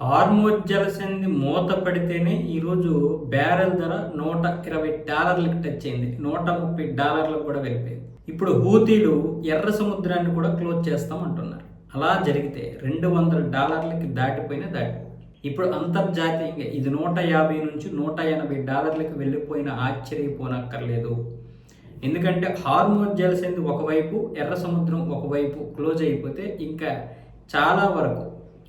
Hormuz జలసంధి మూత పడితేనే ఈరోజు బ్యారెల్ ధర $120కి టచ్ అయింది. $130 కూడా వెళ్ళిపోయింది. ఇప్పుడు హూతీలు ఎర్ర సముద్రాన్ని కూడా క్లోజ్ చేస్తామంటున్నారు. అలా జరిగితే $200కి దాటిపోయినా ఇప్పుడు అంతర్జాతీయంగా ఇది 150 నుంచి $180కి వెళ్ళిపోయిన ఆశ్చర్యపోనక్కర్లేదు. ఎందుకంటే హార్మోజ్ జలసంధి ఒకవైపు, ఎర్ర సముద్రం ఒకవైపు క్లోజ్ అయిపోతే ఇంకా చాలా వరకు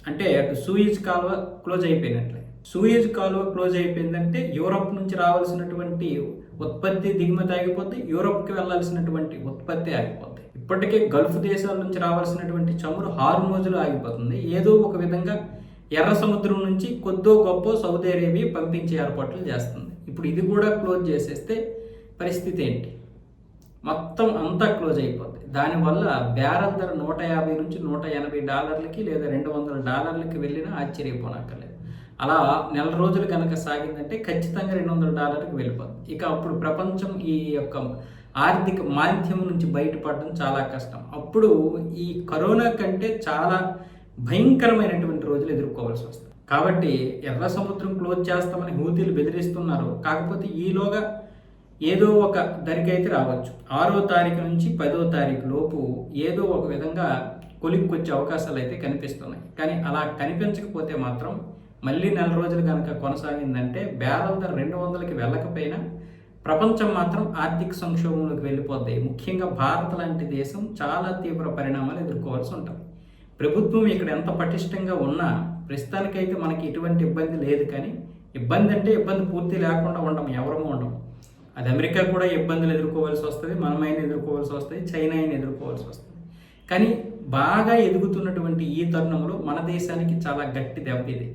అంటే అటు సూయిజ్ కాలువ క్లోజ్ అయిపోయినట్లే. సూయిజ్ కాలువ క్లోజ్ అయిపోయిందంటే యూరప్ నుంచి రావాల్సినటువంటి ఉత్పత్తి దిగుమతి ఆగిపోద్ది, యూరప్కి వెళ్లాల్సినటువంటి ఉత్పత్తి ఆగిపోద్ది. ఇప్పటికే గల్ఫ్ దేశాల నుంచి రావాల్సినటువంటి చమురు హార్మోజులో ఆగిపోతుంది. ఏదో ఒక విధంగా ఎర్ర సముద్రం నుంచి కొద్దో గొప్ప సౌదీ అరేబియా పంపించే ఏర్పాట్లు చేస్తుంది. ఇప్పుడు ఇది కూడా క్లోజ్ చేసేస్తే పరిస్థితి ఏంటి? మొత్తం అంతా క్లోజ్ అయిపోద్ది. దానివల్ల బ్యారెల్ ధర $150 నుంచి $180 లేదా $200 వెళ్ళినా ఆశ్చర్యపోనక్కర్లేదు. అలా నెల రోజులు కనుక సాగిందంటే ఖచ్చితంగా $200కి వెళ్ళిపోతుంది. ఇక అప్పుడు ప్రపంచం ఈ యొక్క ఆర్థిక మాంద్యం నుంచి బయటపడడం చాలా కష్టం. అప్పుడు ఈ కరోనా కంటే చాలా భయంకరమైనటువంటి రోజులు ఎదుర్కోవాల్సి వస్తుంది. కాబట్టి ఎర్ర సముద్రం క్లోజ్ చేస్తామని హూతీలు బెదిరిస్తున్నారు. కాకపోతే ఈలోగా ఏదో ఒక దరికైతే రావచ్చు. 6వ తారీఖు నుంచి 10వ తారీఖు లోపు ఏదో ఒక విధంగా కొలిక్కొచ్చే అవకాశాలు అయితే కనిపిస్తున్నాయి. కానీ అలా కనిపించకపోతే మాత్రం మళ్ళీ నెల రోజులు కనుక కొనసాగిందంటే బ్యారెల్ ధర 200కి వెళ్ళకపోయినా ప్రపంచం మాత్రం ఆర్థిక సంక్షోభంలోకి వెళ్ళిపోద్ది. ముఖ్యంగా భారత్ లాంటి దేశం చాలా తీవ్ర పరిణామాలు ఎదుర్కోవాల్సి ఉంటుంది. ప్రభుత్వం ఇక్కడ ఎంత పటిష్టంగా ఉన్నా ప్రస్తుతానికైతే మనకి ఎటువంటి ఇబ్బంది లేదు. కానీ ఇబ్బంది అంటే ఇబ్బంది పూర్తి లేకుండా ఉండము, ఎవరము ఉండము. అది అమెరికా కూడా ఇబ్బందులు ఎదుర్కోవాల్సి వస్తుంది, మనమైనా ఎదుర్కోవాల్సి వస్తుంది, చైనా అయినా ఎదుర్కోవాల్సి వస్తుంది. కానీ బాగా ఎదుగుతున్నటువంటి ఈ తరుణంలో మన దేశానికి చాలా గట్టి దెబ్బ ఇది.